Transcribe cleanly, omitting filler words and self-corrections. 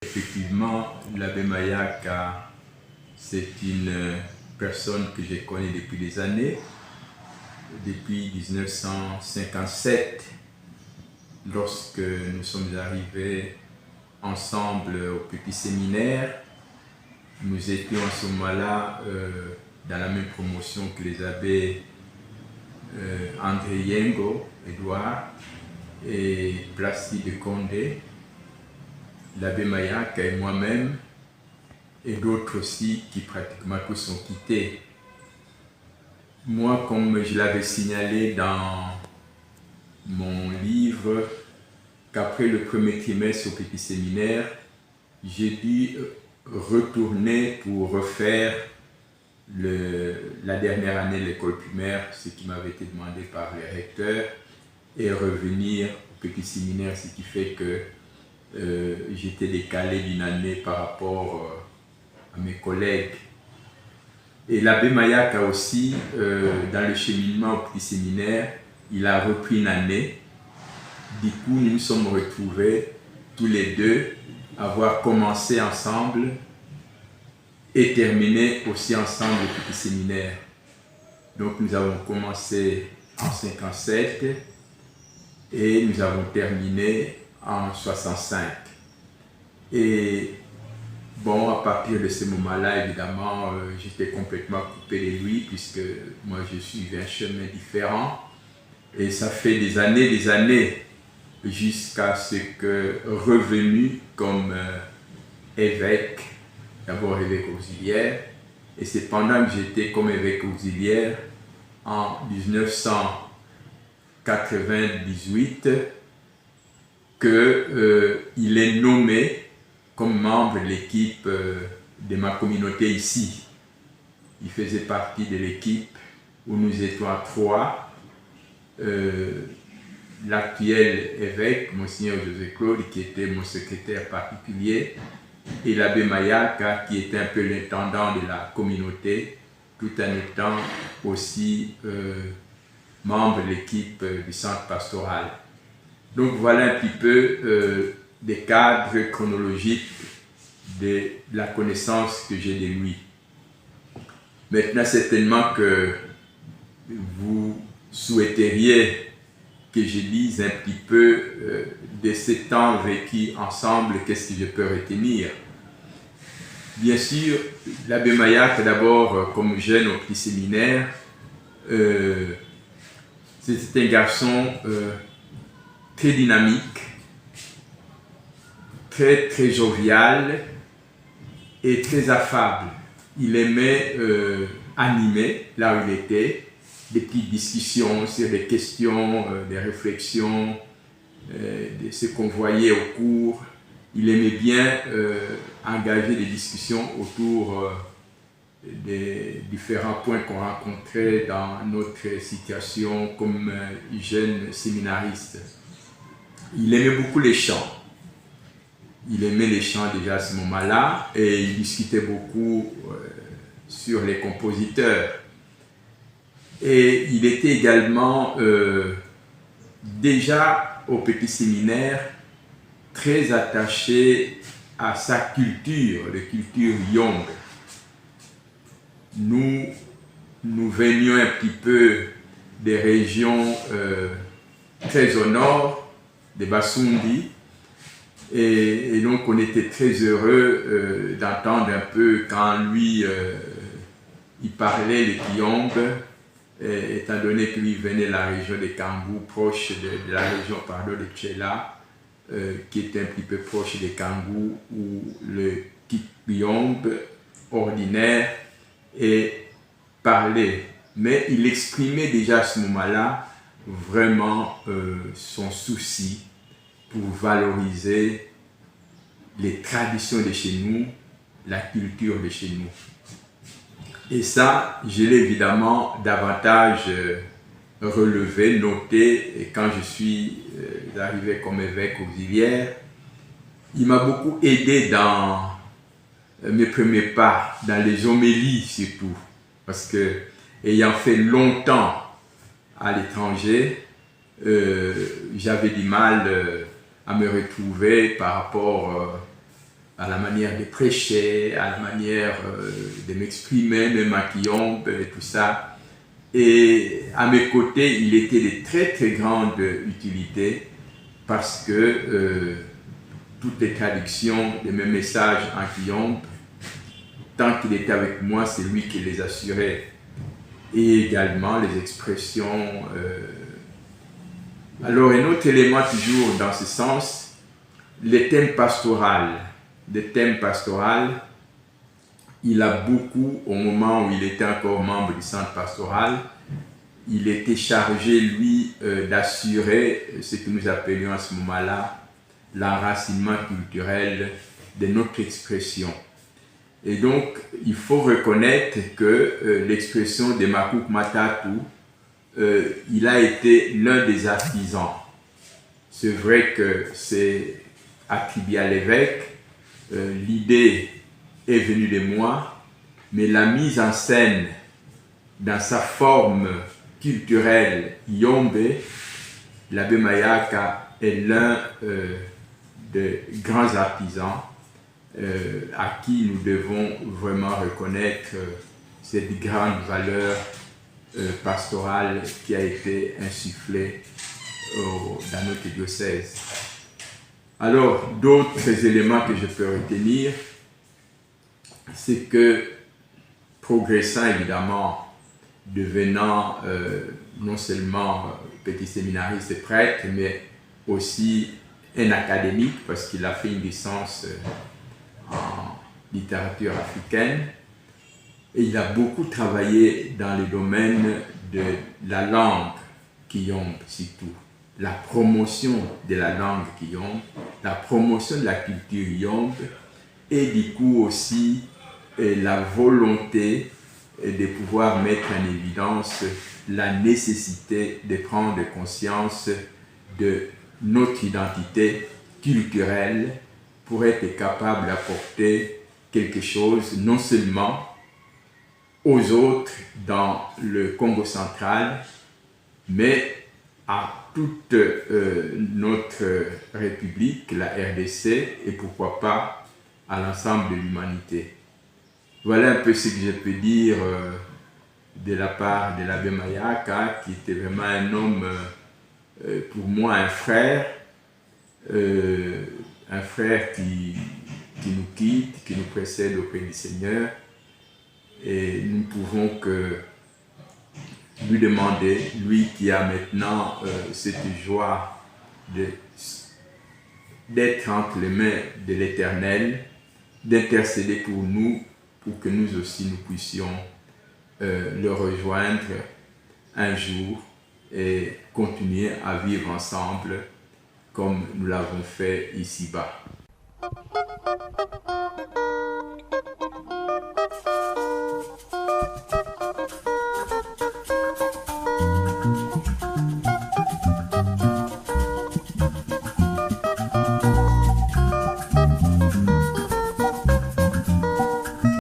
Effectivement, l'abbé Mayaka, c'est une personne que je connais depuis des années, depuis 1957, lorsque nous sommes arrivés ensemble au petit séminaire. Nous étions à ce moment-là dans la même promotion que les abbés André Yengo, Edouard, et Placide Condé, l'abbé Mayaka et moi-même, et d'autres aussi qui pratiquement tous ont quitté. Moi, comme je l'avais signalé dans mon livre, qu'après le premier trimestre au petit séminaire, j'ai dû retourner pour refaire la dernière année de l'école primaire, ce qui m'avait été demandé par les recteurs, et revenir au petit séminaire, ce qui fait que j'étais décalé d'une année par rapport à mes collègues. Et l'abbé Mayaka aussi, dans le cheminement au petit séminaire, il a repris une année. Du coup, nous nous sommes retrouvés tous les deux, avoir commencé ensemble et terminé aussi ensemble le petit séminaire. Donc nous avons commencé en 57 et nous avons terminé en 65. Et bon, à partir de ce moment-là, évidemment, j'étais complètement coupé de lui, puisque moi je suivais un chemin différent. Et ça fait des années, jusqu'à ce que, revenu comme évêque, d'abord évêque auxiliaire, et c'est pendant que j'étais comme évêque auxiliaire, en 1998, qu'il est nommé comme membre de l'équipe de ma communauté ici. Il faisait partie de l'équipe où nous étions à trois. L'actuel évêque, Monseigneur José Claude, qui était mon secrétaire particulier, et l'abbé Mayaka, qui était un peu l'intendant de la communauté, tout en étant aussi membre de l'équipe du centre pastoral. Donc voilà un petit peu des cadres chronologiques de la connaissance que j'ai de lui. Maintenant, certainement que vous souhaiteriez que je dise un petit peu de ces temps vécus ensemble, qu'est-ce que je peux retenir. Bien sûr, l'abbé Mayaka, d'abord, comme jeune au petit séminaire, c'était un garçon très dynamique, très jovial et très affable. Il aimait animer là où il était, des petites discussions sur des questions, des réflexions, de ce qu'on voyait au cours. Il aimait bien engager des discussions autour des différents points qu'on rencontrait dans notre situation comme jeune séminariste. Il aimait beaucoup les chants. Il aimait les chants déjà à ce moment-là et il discutait beaucoup sur les compositeurs. Et il était également déjà au petit séminaire très attaché à sa culture, la culture Yong. Nous venions un petit peu des régions très au nord, de Basundi, et donc on était très heureux d'entendre un peu quand lui, il parlait le Kiyombe, étant donné que lui venait de la région de Kangou, proche de la région de Tchela, qui était un petit peu proche de Kangou, où le Kiyombe ordinaire est parlé. Mais il exprimait déjà à ce moment-là vraiment son souci pour valoriser les traditions de chez nous, la culture de chez nous. Et ça, je l'ai évidemment davantage relevé, noté, et quand je suis arrivé comme évêque auxiliaire, il m'a beaucoup aidé dans mes premiers pas, dans les homélies surtout, parce que ayant fait longtemps à l'étranger, j'avais du mal à me retrouver par rapport à la manière de prêcher, à la manière de m'exprimer, même à Kiyombe et tout ça. Et à mes côtés, il était de très très grande utilité parce que toutes les traductions de mes messages en Kiyombe, tant qu'il était avec moi, c'est lui qui les assurait. Et également les expressions. Alors un autre élément toujours dans ce sens, les thèmes pastoraux. Des thèmes pastoraux, il a beaucoup, au moment où il était encore membre du centre pastoral, il était chargé, lui, d'assurer ce que nous appelions à ce moment-là l'enracinement culturel de notre expression. Et donc, il faut reconnaître que l'expression de Makuk Matatu, il a été l'un des artisans. C'est vrai que c'est attribué à l'évêque, l'idée est venue de moi, mais la mise en scène dans sa forme culturelle Yombe, l'abbé Mayaka est l'un des grands artisans à qui nous devons vraiment reconnaître cette grande valeur pastorale qui a été insufflée dans notre diocèse. Alors, d'autres éléments que je peux retenir, c'est que progressant évidemment, devenant non seulement petit séminariste et prêtre, mais aussi un académique parce qu'il a fait une licence en littérature africaine et il a beaucoup travaillé dans le domaine de la langue Kiyombe surtout, la promotion de la langue Kiyombe, la promotion de la culture Yombe et du coup aussi la volonté de pouvoir mettre en évidence la nécessité de prendre conscience de notre identité culturelle pour être capable d'apporter quelque chose non seulement aux autres dans le Congo central, mais à toute notre République, la RDC, et pourquoi pas à l'ensemble de l'humanité. Voilà un peu ce que je peux dire de la part de l'abbé Mayaka, qui était vraiment un homme, pour moi, un frère qui nous quitte, qui nous précède auprès du Seigneur. Et nous ne pouvons que lui demander, lui qui a maintenant cette joie d'être entre les mains de l'Éternel, d'intercéder pour nous, pour que nous aussi nous puissions le rejoindre un jour et continuer à vivre ensemble comme nous l'avons fait ici-bas.